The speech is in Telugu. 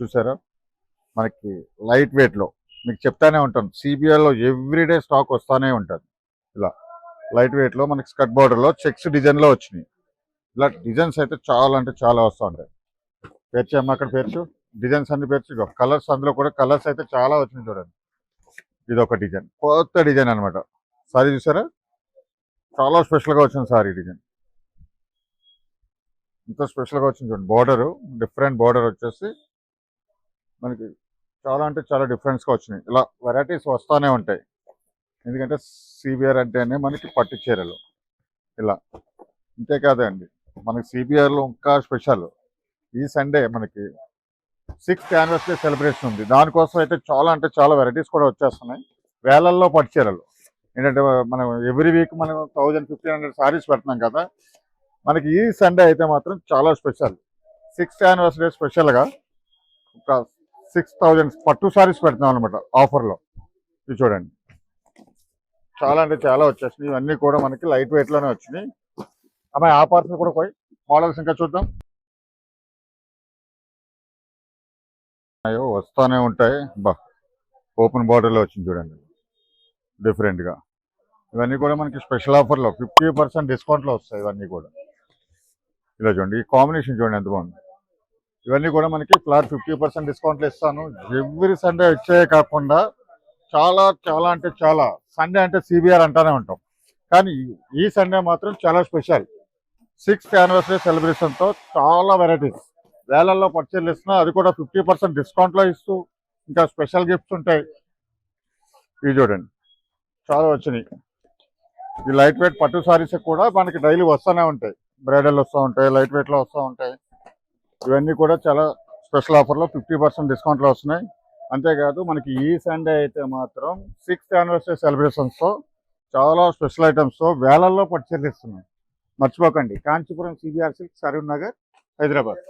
చూసారా మనకి లైట్ వెయిట్లో మీకు చెప్తానే ఉంటాను. సిబిఆర్లో ఎవ్రీడే స్టాక్ వస్తూనే ఉంటుంది. ఇలా లైట్ వెయిట్లో మనకి స్కర్ట్ బార్డర్లో చెక్స్ డిజైన్లో వచ్చినాయి. ఇలా డిజైన్స్ అయితే చాలా అంటే చాలా వస్తూ ఉంటాయి. పేర్చి అమ్మ అక్కడ పేర్చు, డిజైన్స్ అన్ని పేర్చు. కలర్స్ అందులో కూడా కలర్స్ అయితే చాలా వచ్చినాయి చూడండి. ఇది ఒక డిజైన్, కొత్త డిజైన్ అనమాట. సారీ చూసారా చాలా స్పెషల్గా వచ్చింది సారీ డిజైన్. ఇంత స్పెషల్గా వచ్చింది చూడండి. బార్డరు డిఫరెంట్ బార్డర్ వచ్చేసి మనకి చాలా అంటే చాలా డిఫరెన్స్గా వచ్చినాయి. ఇలా వెరైటీస్ వస్తూనే ఉంటాయి. ఎందుకంటే సిబిఆర్ అంటేనే మనకి పట్టు చీరలు ఇలా. అంతేకాదండి మనకి సిబిఆర్లో ఇంకా స్పెషల్ ఈ సండే మనకి 6th యానివర్సరీ సెలబ్రేషన్ ఉంది. దానికోసం అయితే చాలా అంటే చాలా వెరైటీస్ కూడా వచ్చేస్తున్నాయి. వేలల్లో పట్టు చీరలు ఏంటంటే మనం ఎవ్రీ వీక్ మనం 1000-1500 సారీస్ పెడుతున్నాం కదా. మనకి ఈ సండే అయితే మాత్రం చాలా స్పెషల్. 6th యానివర్సరీ స్పెషల్గా ఒక 6000 పట్టు సారీస్ పెడుతున్నాం అనమాట ఆఫర్లో. ఇది చూడండి చాలా అంటే చాలా వచ్చేసినాయి. ఇవన్నీ కూడా మనకి లైట్ వెయిట్లోనే వచ్చినాయి. అమ్మాయి ఆ పార్సల్ కూడా పోయి మోడల్స్ ఇంకా చూద్దాం. అయ్యో వస్తూనే ఉంటాయి. బా ఓపెన్ బార్డర్లో వచ్చింది చూడండి డిఫరెంట్గా. ఇవన్నీ కూడా మనకి స్పెషల్ ఆఫర్లో 50% డిస్కౌంట్లో వస్తాయి. ఇవన్నీ కూడా ఇలా చూడండి. ఈ కాంబినేషన్ చూడండి ఎంత బాగుంది. ఇవన్నీ కూడా మనకి ఫ్లాట్ 50% డిస్కౌంట్లు ఇస్తాను. ఎవ్రీ సండే వచ్చే కాకుండా చాలా చాలా అంటే చాలా సండే అంటే సిబిఆర్ అంటానే ఉంటాం. కానీ ఈ సండే మాత్రం చాలా స్పెషల్. 6th యానివర్సరీ సెలబ్రేషన్తో చాలా వెరైటీస్ వేలల్లో పర్చేలు ఇస్తున్నా. అది కూడా 50% డిస్కౌంట్లో ఇస్తూ ఇంకా స్పెషల్ గిఫ్ట్స్ ఉంటాయి. ఇవి చూడండి చాలా వచ్చినాయి. ఈ లైట్ వెయిట్ పట్టు సారీస్ కూడా మనకి డైలీ వస్తూనే ఉంటాయి. బ్రైడల్ వస్తూ ఉంటాయి, లైట్ వెయిట్లో వస్తూ ఉంటాయి. ఇవన్నీ కూడా చాలా స్పెషల్ ఆఫర్లో 50% డిస్కౌంట్లో వస్తున్నాయి. అంతేకాదు మనకి ఈ సండే అయితే మాత్రం 6th యానివర్సరీ సెలబ్రేషన్స్తో చాలా స్పెషల్ ఐటమ్స్తో వేలల్లో పర్చేలు ఇస్తున్నాయి. మర్చిపోకండి. Kanchipuram CBR silk, Saroor Nagar, Hyderabad.